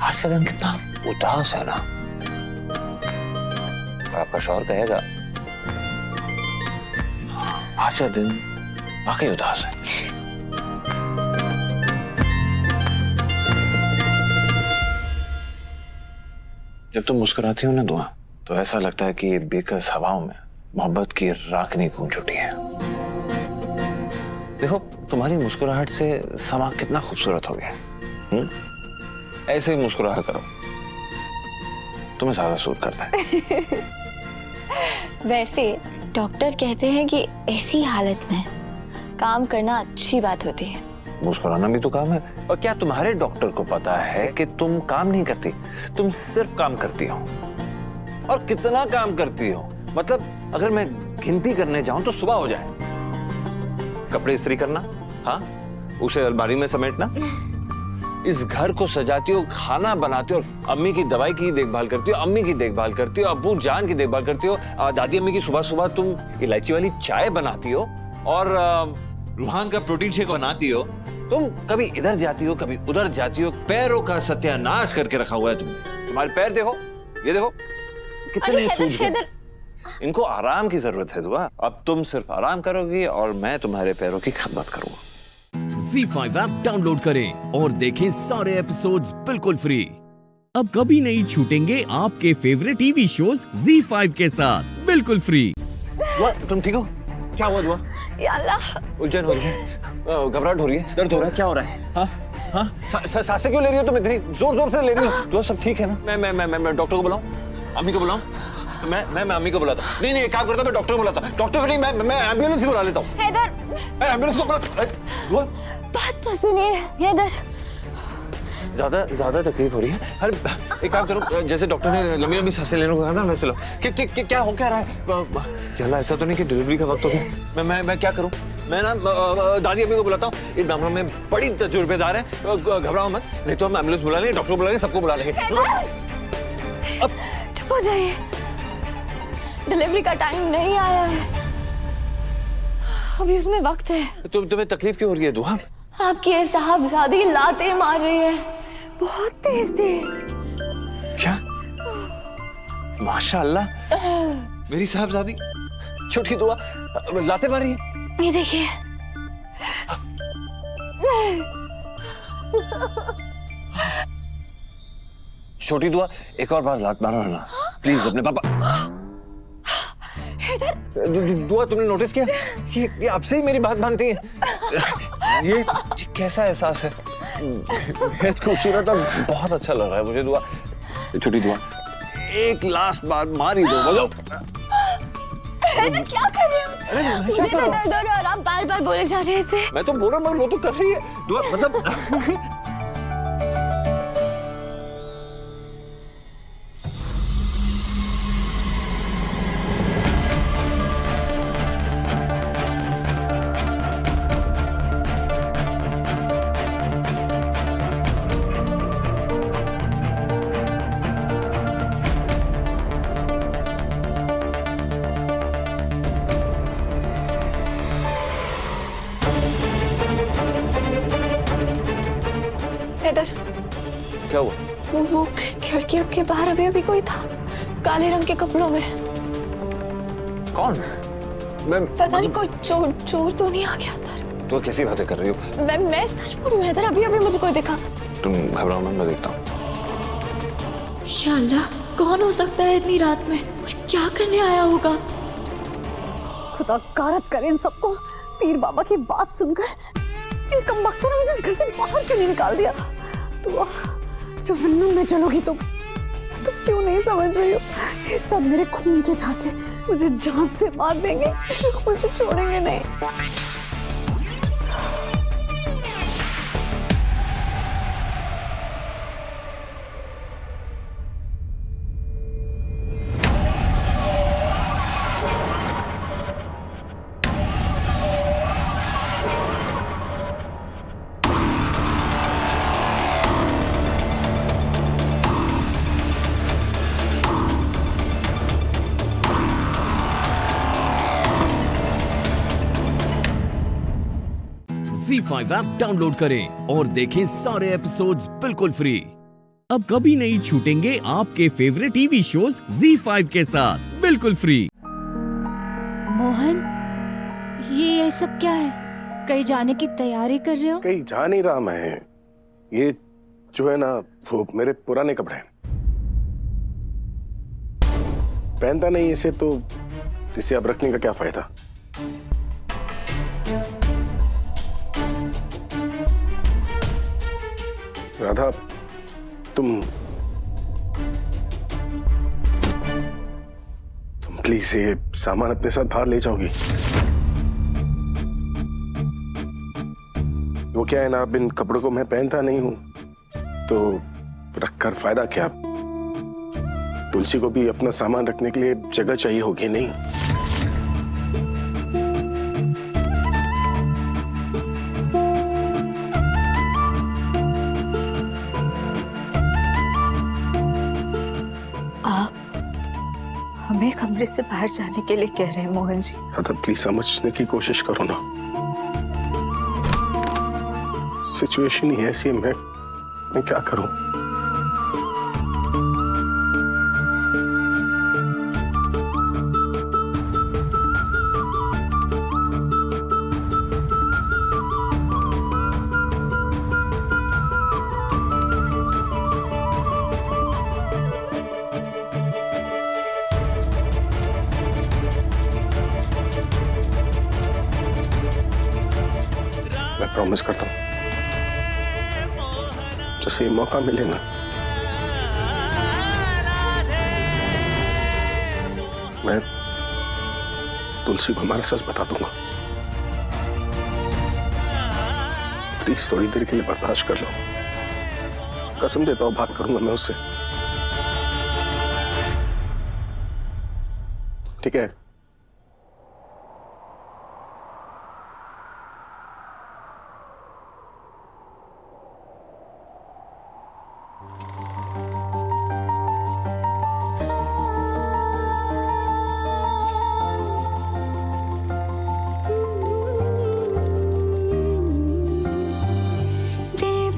आज का दिन कितना उदास है ना। आपका शौहर कहेगा, आज का दिन वाकई उदास है। जब तुम मुस्कुराती हो ना दुआ, तो ऐसा लगता है कि बेकस हवाओं में मोहब्बत की राखनी गूंज उठी है। देखो तुम्हारी मुस्कुराहट से समा कितना खूबसूरत हो गया। ऐसे ही मुस्कुराया करो, तुम्हें ज्यादा सूट करता है। वैसे डॉक्टर कहते हैं कि ऐसी हालत में काम करना अच्छी बात होती है। मुस्कुराना भी तो काम है। और क्या तुम्हारे डॉक्टर को पता है कि तुम काम नहीं करती, तुम सिर्फ काम करती हो? और कितना काम करती हो? मतलब अगर मैं गिनती करने जाऊं तो सुबह हो जाए। कपड़े इस्त्री करना, हाँ, उसे अलमारी में समेटना, इस घर को सजाती हो, खाना बनाती हो, अम्मी की दवाई की देखभाल करती हो, अम्मी की देखभाल करती हो, अब्बू जान की देखभाल करती हो, दादी अम्मी की सुबह सुबह तुम इलायची वाली चाय बनाती हो और रूहान का प्रोटीन शेक बनाती हो। तुम कभी इधर जाती हो, कभी उधर जाती हो, पैरों का सत्यानाश करके रखा हुआ है तुमने। तुम्हारे पैर देखो, ये देखो कितने सूज गए। इनको आराम की जरूरत है दुआ। अब तुम सिर्फ आराम करोगी और मैं तुम्हारे पैरों की खिदमत करूंगा। ZEE5 ऐप डाउनलोड करें और देखें सारे एपिसोड्स बिल्कुल फ्री। अब कभी नहीं छूटेंगे आपके फेवरेट टीवी शोज ZEE5 के साथ बिल्कुल फ्री। दुआ, तुम ठीक हो? क्या हुआ दुआ? या अल्लाह, उलझन हो रही है, घबराहट हो रही है, दर्द हो रहा है, क्या हो रहा है? हाँ हाँ, सांसें क्यों ले रही हो तुम इतनी जोर जोर से ले रही हो? दुआ सब ठीक है ना? मैं डॉक्टर को बुलाऊं? अम्मी को बुलाऊं? मैं अम्मी को बुलाता। नहीं एक काम करता, मैं डॉक्टर को बुलाता। डॉक्टर को नहीं, मैं एम्बुलेंस बुला लेता हूँ। हैदर, मैं एम्बुलेंस को बुला। बात तो सुनिए हैदर। ज्यादा तकलीफ हो रही है? अरे एक काम करो, जैसे डॉक्टर ने लंबी लंबी सांसें लेने को कहा ना, वैसे लो। क्या हो क्या रहा है? क्या ऐसा तो नहीं कि डिलीवरी का वक्त हो गया? मैं क्या करूं? मैं ना दादी अम्मी को बुलाता हूँ। इस मामले में बड़ी तजुर्बेदार है, घबराओ मत। नहीं तो हम एम्बुलेंस बुला लेंगे, डॉक्टर बुला लेंगे, सबको बुला लेंगे। अब चुप हो जाइए, डिलीवरी का टाइम नहीं आया है, अभी उसमें वक्त है। तुम्हें तकलीफ क्यों हो रही है दुआ? आपकी ये साहबजादी लाते मार रही है, बहुत तेज थी। क्या? माशाअल्लाह, मेरी साहबजादी छोटी दुआ लाते मार रही है। ये देखिए। छोटी दुआ, एक और बार लात मारो ना प्लीज अपने पापा। दुआ, तुमने नोटिस किया ये अब से ही मेरी बात मानती है? ये कैसा एहसास है? बेहद खूबसूरत और बहुत अच्छा लग रहा है मुझे। दुआ, छोटी दुआ, एक लास्ट बार मार ही दो। बोलो क्या कर रहे हो? मुझे तो दर्द हो रहा है और आप बार बार बोले जा रहे थे। मैं तो बोल रहा हूँ, वो तो कर रही है दुआ, मतलब क्या हुआ? वो खिड़कियों के बाहर अभी कोई था, काले रंग के कपड़ों में। कौन? मैं पता नहीं, कोई चोर तो नहीं आ गया अंदर? तो कैसी बातें कर रही हो? मैं सच बोल रही हूँ हैदर, अभी मुझे कोई देखा। तुम घबराओ मत, मैं देखता हूँ। या अल्लाह, कौन हो सकता है इतनी रात में और क्या करने आया होगा? खुदा गारत करे इन सबको। पीर बाबा की बात सुनकर इन कमबख्तों ने मुझे इस घर से बाहर क्यों नहीं निकाल दिया? तो जहन्नुम में चलोगी तुम क्यों नहीं समझ रही हो? ये सब मेरे खून के प्यासे मुझे जान से मार देंगे, मुझे छोड़ेंगे नहीं। ZEE5 ऐप डाउनलोड करें और देखें सारे एपिसोड्स बिल्कुल फ्री। अब कभी नहीं छूटेंगे आपके फेवरेट टीवी शोज ZEE5 के साथ बिल्कुल फ्री। मोहन, ये सब क्या है? कहीं जाने की तैयारी कर रहे हो? कहीं जा नहीं रहा मैं। ये जो है ना, वो मेरे पुराने कपड़े हैं, पहनता नहीं इसे, तो इसे अब रखने का क्या फायदा? राधा, तुम प्लीज ये सामान अपने साथ बाहर ले जाओगी? वो क्या है ना, अब इन कपड़ों को मैं पहनता नहीं हूं, तो रखकर फायदा क्या? तुलसी को भी अपना सामान रखने के लिए जगह चाहिए होगी, नहीं? हमें कमरे से बाहर जाने के लिए कह रहे हैं मोहन जी। राधा, प्लीज समझने की कोशिश करो ना। सिचुएशन ही ऐसी है, मैं क्या करूं? प्रॉमिस करता हूँ, जैसे ये मौका मिले ना मैं तुलसी को हमारा सच बता दूंगा। प्लीज थोड़ी देर के लिए बर्दाश्त कर लो, कसम देता हूँ बात करूंगा मैं उससे, ठीक है?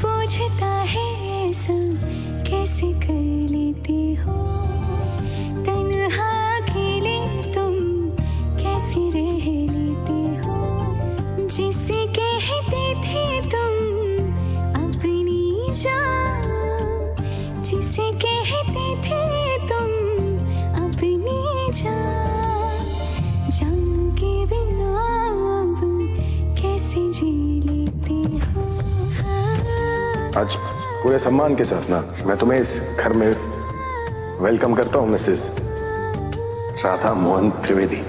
पूछता है ऐसा कैसे कर लेते हो, तन्हा अकेले तुम कैसे रह लेते हो, जिसे कहते थे तुम अपनी जान, जिसे कहते थे तुम अपनी जान, जान के बिना अब कैसे जी लेते हो। आज पूरे सम्मान के साथ ना मैं तुम्हें इस घर में वेलकम करता हूँ, Mrs Radha Mohan Trivedi.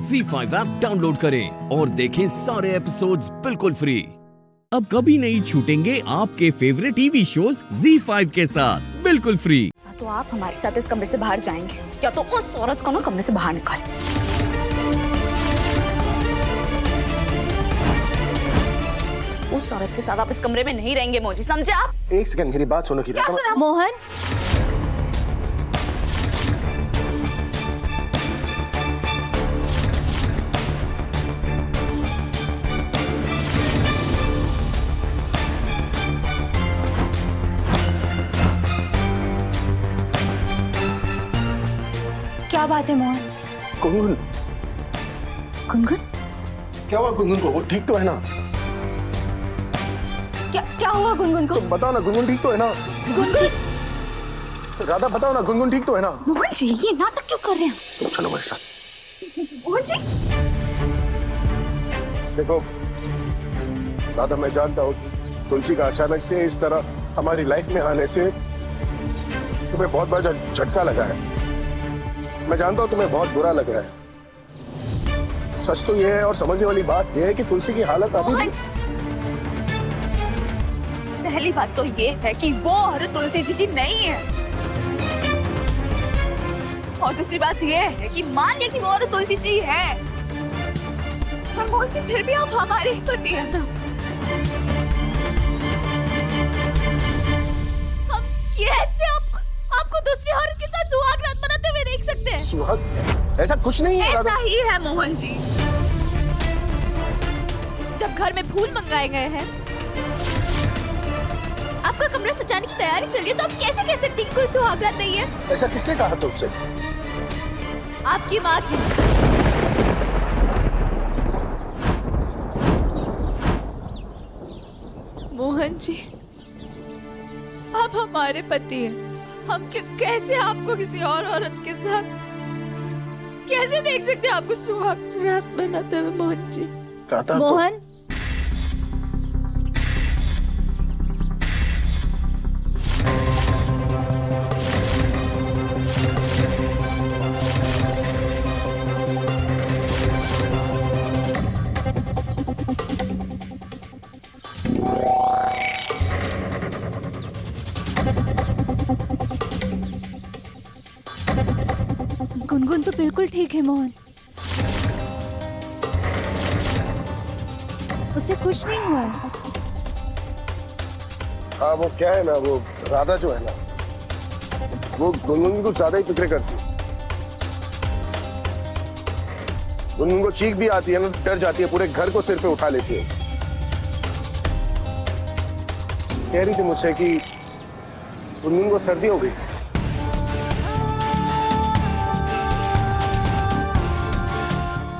ZEE5 app download करें और देखें सारे एपिसोड्स बिल्कुल फ्री। अब कभी नहीं छूटेंगे आपके फेवरेट टीवी शोज ZEE5 के साथ बिल्कुल फ्री। तो आप हमारे साथ इस कमरे से बाहर जाएंगे या तो उस औरत को ना कमरे से बाहर निकालें। उस औरत के साथ आप इस कमरे में नहीं रहेंगे मौजी, समझे आप? एक सेकंड मेरी बात सुनो। क्या सुना? मोहन, क्या बात है मोहन? गुनगुन, गुनगुन क्या हुआ गुनगुन को? वो ठीक तो है ना? क्या हुआ गुनगुन को? तुम बताओ ना, गुनगुन ठीक तो है ना? गुनगुन, राधा बताओ ना, गुनगुन ठीक तो है ना? मोहन जी ये नाटक क्यों कर रहे हैं? तुम चलो मेरे साथ। मोहन जी देखो राधा, मैं जानता हूँ तुलसी का अचानक से इस तरह हमारी लाइफ में आने से तुम्हें बहुत बड़ा झटका लगा है। मैं जानता हूँ तुम्हें बहुत बुरा लग रहा है। सच तो ये है और समझने वाली बात ये है कि तुलसी की हालत अभी पहली बात तो ये है कि वो औरत तुलसी जी नहीं है, और दूसरी बात ये है कि मान लिया कि वो औरत तुलसी जी है, पर मोहन जी फिर भी आप हमारे पति हैं ना। हम कैसे आपको दूसरी औरत के साथ सुहाग रात मनाते हुए देख सकते हैं? सुहाग? ऐसा कुछ नहीं है। ऐसा ही है मोहन जी। जब घर में फूल मंगाए गए हैं, आपका कमरा सजाने की तैयारी चल रही है, तो आप कैसे कह सकती हैं कि कोई सुहाग रात नहीं है? ऐसा किसने कहा तुमसे? आपकी माँ जी। मोहन जी, आप हमारे पति हैं, हम कैसे आपको किसी और औरत के साथ कैसे देख सकते हैं आपको सुहाग रात बनाते हुए? मोहन जी, मोहन गुनगुन तो बिल्कुल ठीक है मोहन, उसे कुछ नहीं हुआ है। हाँ वो क्या है ना, वो राधा जो है ना, वो गुनगुन की कुछ ज्यादा ही फिक्र करती है। गुनगुन को चीख भी आती है ना, डर जाती है, पूरे घर को सिर पे उठा लेती है। कह रही थी मुझसे कि गुनगुन को सर्दी हो गई।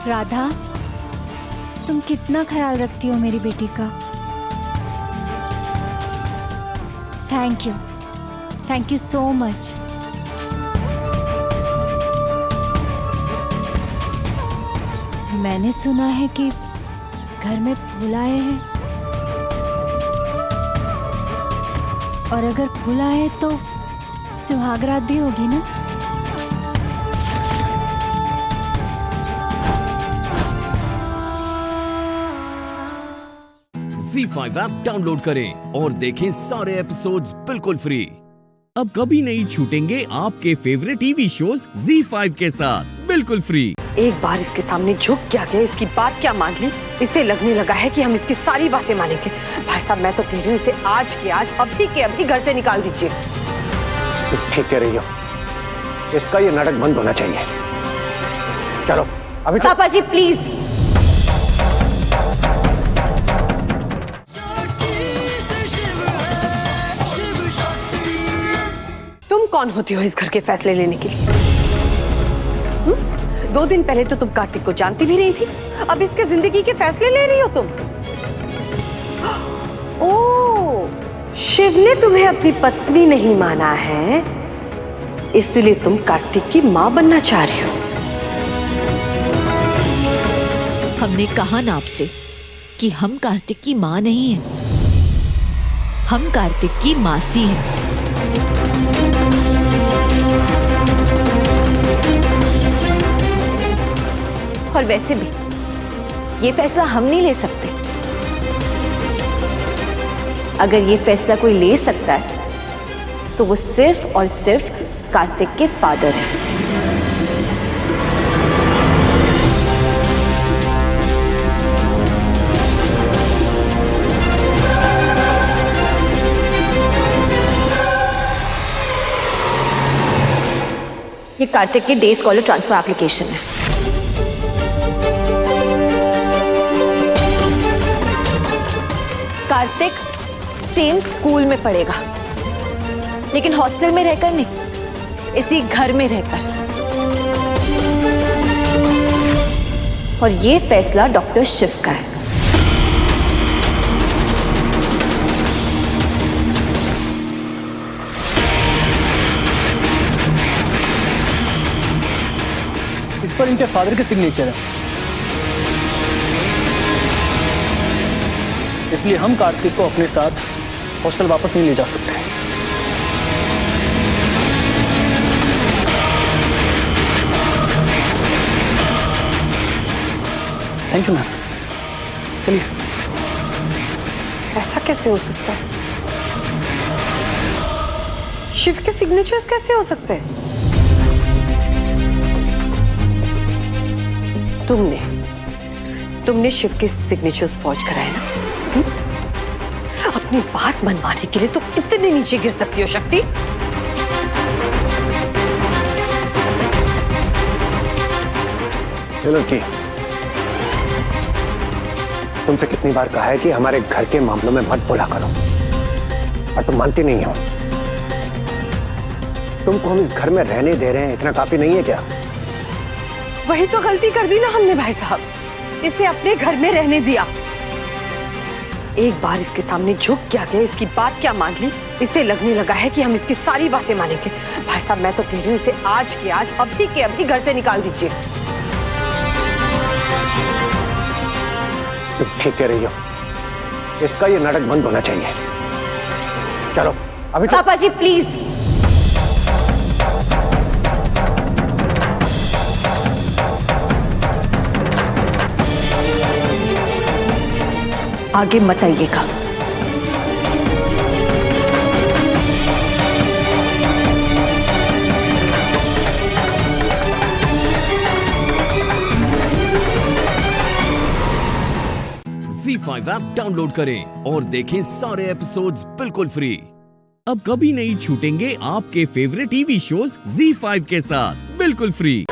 राधा, तुम कितना ख्याल रखती हो मेरी बेटी का। Thank you so much. मैंने सुना है कि घर में फूल आए हैं, और अगर फूल आए तो सुहागरात भी होगी ना। ZEE5 ऐप डाउनलोड करें और देखें सारे एपिसोड्स बिल्कुल फ्री। अब कभी नहीं छूटेंगे आपके फेवरेट टीवी शोज ZEE5 के साथ बिल्कुल फ्री। एक बार इसके सामने झुक क्या गए, इसकी बात क्या मान ली। इसे लगने लगा है कि हम इसकी सारी बातें मानेंगे। भाई साहब, मैं तो कह रही हूँ इसे आज के आज अभी के अभी घर से निकाल दीजिए। ठीक कह रही हो, इसका ये नाटक बंद होना चाहिए। चलो अभी। पापा जी प्लीज। तुम कौन होती हो इस घर के फैसले लेने के लिए? 2 दिन पहले तो तुम कार्तिक को जानती भी नहीं थी, अब इसके जिंदगी के फैसले ले रही हो तुम। ओ, शिव ने तुम्हें अपनी पत्नी नहीं माना है, इसलिए तुम कार्तिक की मां बनना चाह रही हो। हमने कहा ना आपसे कि हम कार्तिक की माँ नहीं हैं, हम कार्तिक की मासी हैं। और वैसे भी ये फैसला हम नहीं ले सकते। अगर ये फैसला कोई ले सकता है तो वो सिर्फ और सिर्फ कार्तिक के फादर हैं। ये कार्तिक की डे स्कॉलर ट्रांसफर एप्लीकेशन है। कार्तिक सेम स्कूल में पढ़ेगा, लेकिन हॉस्टल में रहकर नहीं, इसी घर में रहकर। और ये फैसला डॉक्टर शिव का है। इस पर इनके फादर के सिग्नेचर है, इसलिए हम कार्तिक को अपने साथ हॉस्टल वापस नहीं ले जा सकते। Thank you ma'am. चलिए। ऐसा कैसे हो सकता है? शिव के सिग्नेचर्स कैसे हो सकते हैं? तुमने शिव के सिग्नेचर्स फॉर्ज कराए ना? अपनी बात मनवाने के लिए तुम इतने नीचे गिर सकती हो शक्ति? चलो जी, तुमसे कितनी बार कहा है कि हमारे घर के मामलों में मत बोला करो, और तुम मानती नहीं हो। तुमको हम इस घर में रहने दे रहे हैं, इतना काफी नहीं है क्या? वही तो गलती कर दी ना हमने भाई साहब, इसे अपने घर में रहने दिया। एक बार इसके सामने झुक क्या गए, इसकी बात क्या मान ली। इसे लगने लगा है कि हम इसकी सारी बातें मानेंगे। भाई साहब, मैं तो कह रही हूँ इसे आज के आज अभी के अभी घर से निकाल दीजिए। तुम ठीक कह रही हो, इसका ये नाटक बंद होना चाहिए। चलो अभी। पापा जी प्लीज। आगे मत आइएगा। ZEE5 ऐप डाउनलोड करें और देखें सारे एपिसोड्स बिल्कुल फ्री। अब कभी नहीं छूटेंगे आपके फेवरेट टीवी शोज ZEE5 के साथ बिल्कुल फ्री।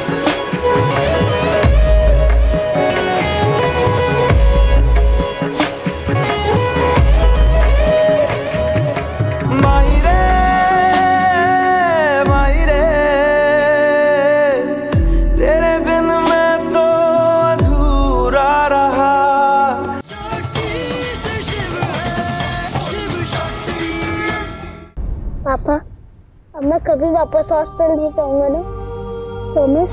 तेरे बिन मैं तो मैं कभी वापस हॉस्टल नहीं जाऊंगा ना, प्रॉमिस?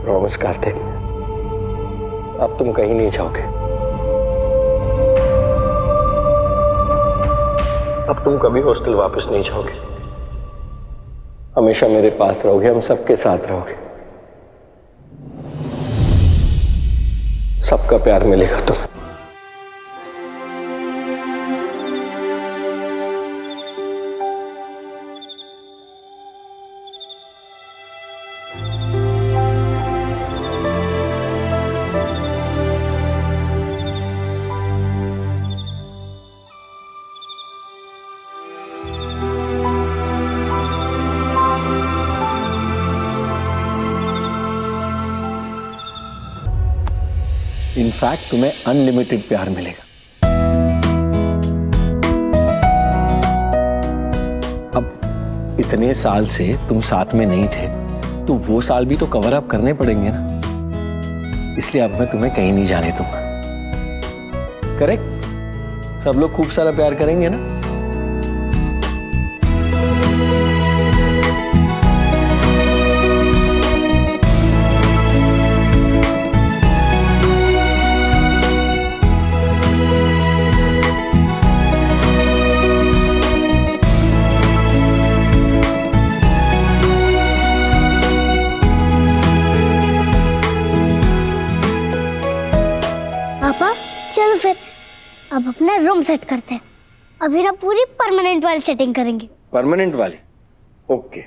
प्रॉमिस कार्तिक, अब तुम कहीं नहीं जाओगे। अब तुम कभी हॉस्टल वापस नहीं जाओगे, हमेशा मेरे पास रहोगे, हम सबके साथ रहोगे, सबका प्यार मिलेगा तुम्हें। इनफैक्ट तुम्हें अनलिमिटेड प्यार मिलेगा। अब इतने साल से तुम साथ में नहीं थे, तो वो साल भी तो कवर अप करने पड़ेंगे ना, इसलिए अब मैं तुम्हें कहीं नहीं जाने दूंगा। करेक्ट? सब लोग खूब सारा प्यार करेंगे ना? पापा चलो फिर अब अपना रूम सेट करते हैं। अभी ना पूरी परमानेंट वाली सेटिंग करेंगे। परमानेंट वाले? ओके।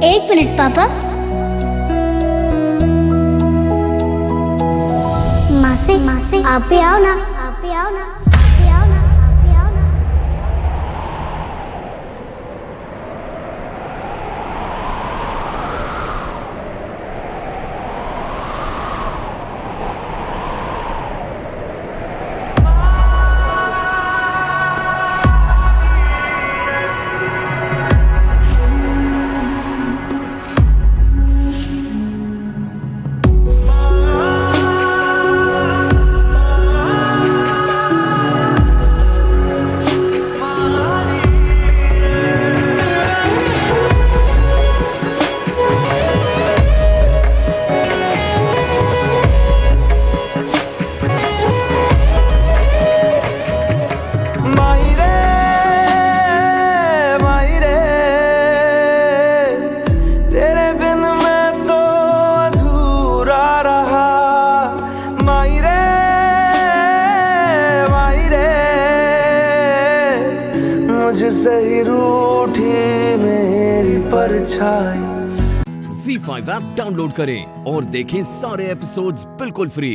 एक मिनट पापा। मासी मासी आप भी आओ ना, आप भी आओ ना, आप भी आओ ना, आप भी आओ ना। सही रूठी मेरी परछाई। ZEE5 ऐप डाउनलोड करें और देखें सारे एपिसोड्स बिल्कुल फ्री।